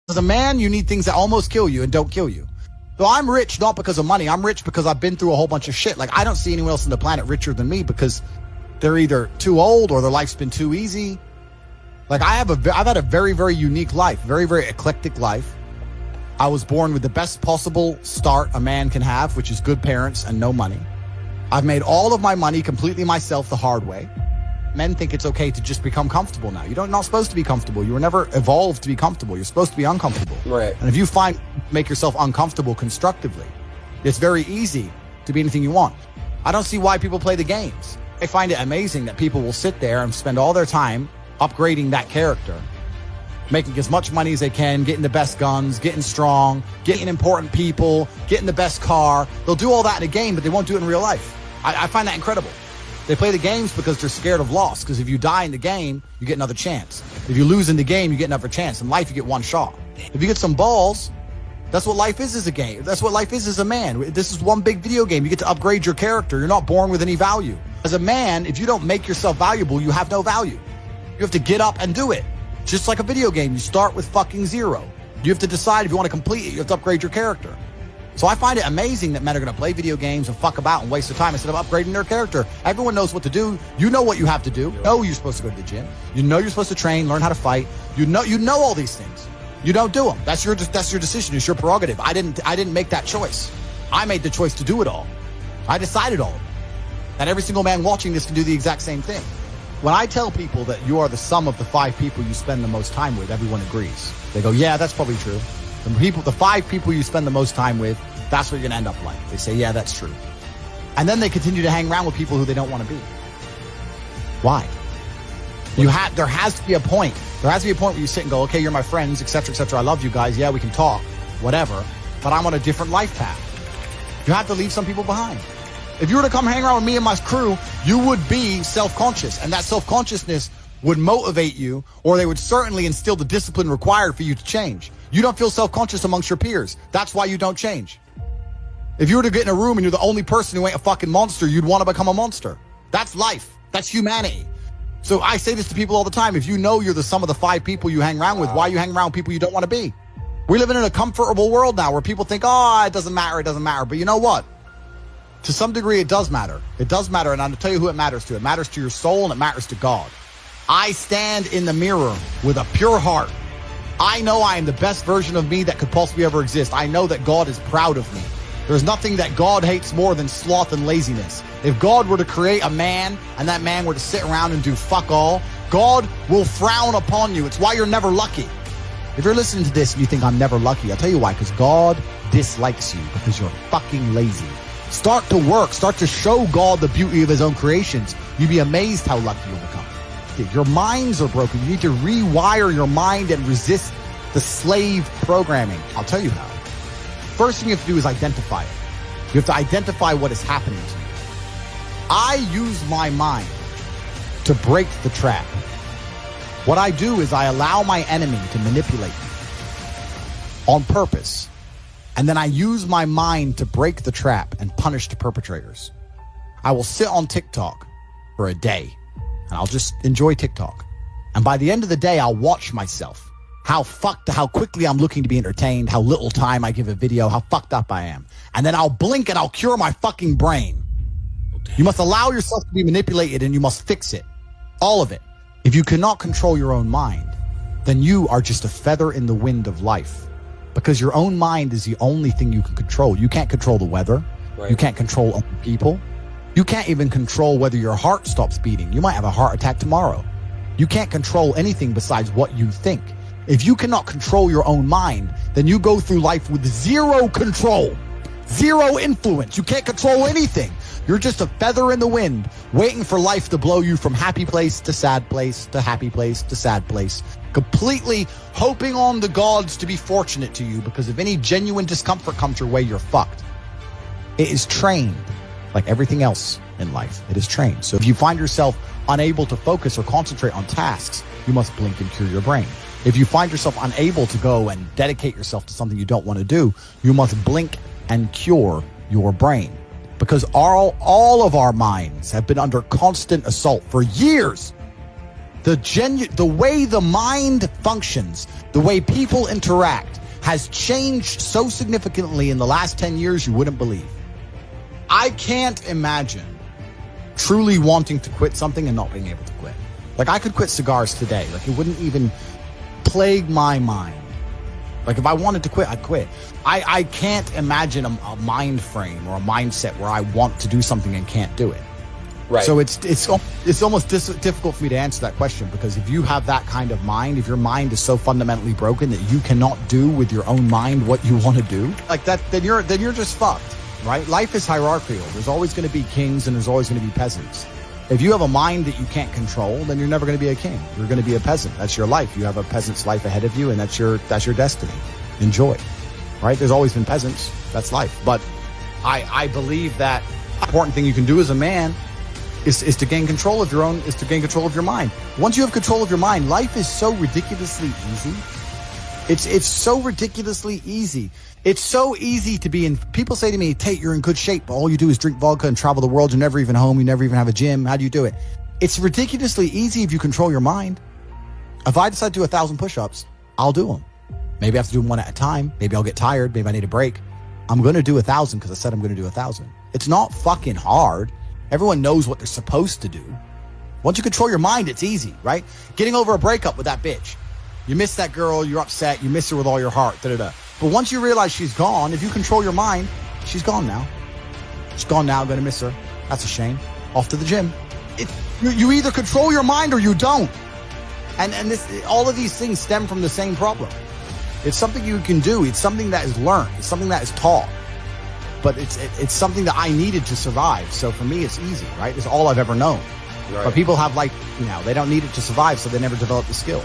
As a man, you need things that almost kill you and don't kill you. So I'm rich not because of money. I'm rich because I've been through a whole bunch of shit. Like, I don't see anyone else on the planet richer than me because they're either too old or their life's been too easy. Like, I've had a very, very unique life, very, very eclectic life. I was born with the best possible start a man can have, which is good parents and no money. I've made all of my money completely myself the hard way. Men think it's okay to just become comfortable now. You're not supposed to be comfortable. You were never evolved to be comfortable. You're supposed to be uncomfortable. Right. And if you make yourself uncomfortable constructively, it's very easy to be anything you want. I don't see why people play the games. I find it amazing that people will sit there and spend all their time upgrading that character, making as much money as they can, getting the best guns, getting strong, getting important people, getting the best car. They'll do all that in a game, but they won't do it in real life. I find that incredible. They play the games because they're scared of loss, because if you die in the game, you get another chance. If you lose in the game, you get another chance. In life, you get one shot. If you get some balls, that's what life is as a game. That's what life is as a man. This is one big video game. You get to upgrade your character. You're not born with any value. As a man, if you don't make yourself valuable, you have no value. You have to get up and do it. Just like a video game, you start with fucking zero. You have to decide if you want to complete it. You have to upgrade your character. So I find it amazing that men are going to play video games and fuck about and waste their time instead of upgrading their character. Everyone knows what to do. You know what you have to do. You know you're supposed to go to the gym. You know you're supposed to train, learn how to fight. You know all these things. You don't do them. That's your decision. It's your prerogative. I didn't make that choice. I made the choice to do it all. I decided all of it. And every single man watching this can do the exact same thing. When I tell people that you are the sum of the 5 people you spend the most time with, everyone agrees. They go, yeah, that's probably true. The 5 people you spend the most time with, that's what you're gonna end up like. They say, yeah, that's true. And then they continue to hang around with people who they don't want to be. Why? There has to be a point. There has to be a point where you sit and go, okay, you're my friends, etc., etc. I love you guys. Yeah, we can talk, whatever. But I'm on a different life path. You have to leave some people behind. If you were to come hang around with me and my crew, you would be self-conscious, and that self-consciousness would motivate you, or they would certainly instill the discipline required for you to change. You don't feel self-conscious amongst your peers. That's why you don't change. If you were to get in a room and you're the only person who ain't a fucking monster, you'd want to become a monster. That's life. That's humanity. So I say this to people all the time. If you know you're the sum of the 5 people you hang around with, why you hang around with people you don't want to be? We're living in a comfortable world now where people think, oh, it doesn't matter. It doesn't matter. But you know what? To some degree, it does matter. It does matter. And I'll tell you who it matters to. It matters to your soul and it matters to God. I stand in the mirror with a pure heart. I know I am the best version of me that could possibly ever exist. I know that God is proud of me. There's nothing that God hates more than sloth and laziness. If God were to create a man and that man were to sit around and do fuck all, God will frown upon you. It's why you're never lucky. If you're listening to this and you think I'm never lucky, I'll tell you why, because God dislikes you because you're fucking lazy. Start to work. Start to show God the beauty of his own creations. You'd be amazed how lucky you'll become. Your minds are broken. You need to rewire your mind and resist the slave programming. I'll tell you how. First thing you have to do is identify it. You have to identify what is happening to you. I use my mind to break the trap. What I do is I allow my enemy to manipulate me on purpose. And then I use my mind to break the trap and punish the perpetrators. I will sit on TikTok for a day and I'll just enjoy TikTok. And by the end of the day, I'll watch myself. How quickly I'm looking to be entertained, how little time I give a video, how fucked up I am. And then I'll blink and I'll cure my fucking brain. You must allow yourself to be manipulated and you must fix it. All of it. If you cannot control your own mind, then you are just a feather in the wind of life. Because your own mind is the only thing you can control. You can't control the weather. Right. You can't control other people. You can't even control whether your heart stops beating. You might have a heart attack tomorrow. You can't control anything besides what you think. If you cannot control your own mind, then you go through life with zero control, zero influence. You can't control anything. You're just a feather in the wind, waiting for life to blow you from happy place to sad place to happy place to sad place, completely hoping on the gods to be fortunate to you, because if any genuine discomfort comes your way, you're fucked. It is trained like everything else in life. It is trained. So if you find yourself unable to focus or concentrate on tasks, you must blink and cure your brain. If you find yourself unable to go and dedicate yourself to something you don't want to do, you must blink and cure your brain. Because all of our minds have been under constant assault for years. The way the mind functions, the way people interact has changed so significantly in the last 10 years you wouldn't believe. I can't imagine truly wanting to quit something and not being able to quit. Like, I could quit cigars today. Like, it wouldn't even plague my mind. Like, if I wanted to quit, I'd quit. I can't imagine a mind frame or a mindset where I want to do something and can't do it. Right. So it's almost difficult for me to answer that question, because if you have that kind of mind, if your mind is so fundamentally broken that you cannot do with your own mind what you want to do, like that, then you're just fucked, right? Life is hierarchical. There's always going to be kings and there's always going to be peasants. If you have a mind that you can't control, then you're never going to be a king. You're going to be a peasant. That's your life. You have a peasant's life ahead of you, and that's your destiny. Enjoy, right? There's always been peasants. That's life. But I believe that the important thing you can do as a man is to gain control of your mind. Once you have control of your mind, life is so ridiculously easy. It's so ridiculously easy. It's so easy to be in. People say to me, Tate, you're in good shape, but all you do is drink vodka and travel the world. You're never even home. You never even have a gym. How do you do it? It's ridiculously easy if you control your mind. If I decide to do 1,000 push-ups, I'll do them. Maybe I have to do them one at a time. Maybe I'll get tired. Maybe I need a break. I'm going to do 1,000 because I said I'm going to do 1,000. It's not fucking hard. Everyone knows what they're supposed to do. Once you control your mind, it's easy, right? Getting over a breakup with that bitch. You miss that girl, you're upset, you miss her with all your heart, da-da-da. But once you realize she's gone, if you control your mind, she's gone now. She's gone now, gonna miss her. That's a shame. Off to the gym. You either control your mind or you don't. And all of these things stem from the same problem. It's something you can do. It's something that is learned. It's something that is taught. But it's something that I needed to survive. So for me, it's easy, right? It's all I've ever known. Right. But people have they don't need it to survive, so they never develop the skill.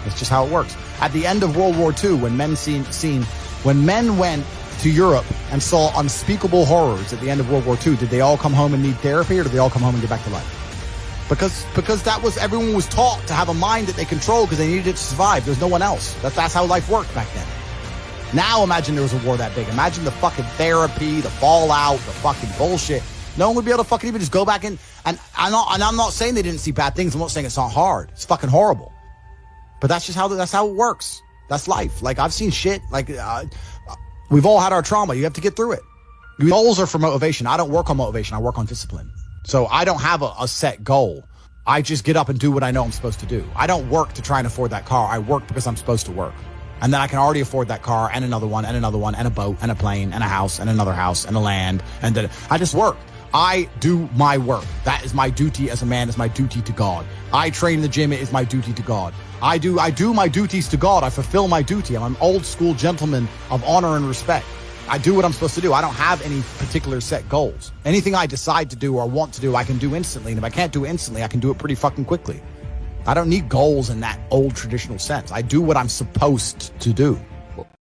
It's just how it works. At the end of World War II, when men went to Europe and saw unspeakable horrors at the end of World War II, did they all come home and need therapy, or did they all come home and get back to life? Because everyone was taught to have a mind that they control because they needed it to survive. There's no one else. That's how life worked back then. Now imagine there was a war that big. Imagine the fucking therapy, the fallout, the fucking bullshit. No one would be able to fucking even just go back in. And I'm not saying they didn't see bad things. I'm not saying it's not hard. It's fucking horrible. But that's how it works. That's life. Like, I've seen shit. Like, we've all had our trauma. You have to get through it. Goals are for motivation. I don't work on motivation. I work on discipline. So I don't have a set goal. I just get up and do what I know I'm supposed to do. I don't work to try and afford that car. I work because I'm supposed to work. And then I can already afford that car and another one and another one and a boat and a plane and a house and another house and a land. And then I just work. I do my work. That is my duty as a man. It's my duty to God. I train in the gym. It is my duty to God. I do my duties to God. I fulfill my duty. I'm an old school gentleman of honor and respect. I do what I'm supposed to do. I don't have any particular set goals. Anything I decide to do or want to do, I can do instantly. And if I can't do it instantly, I can do it pretty fucking quickly. I don't need goals in that old traditional sense. I do what I'm supposed to do.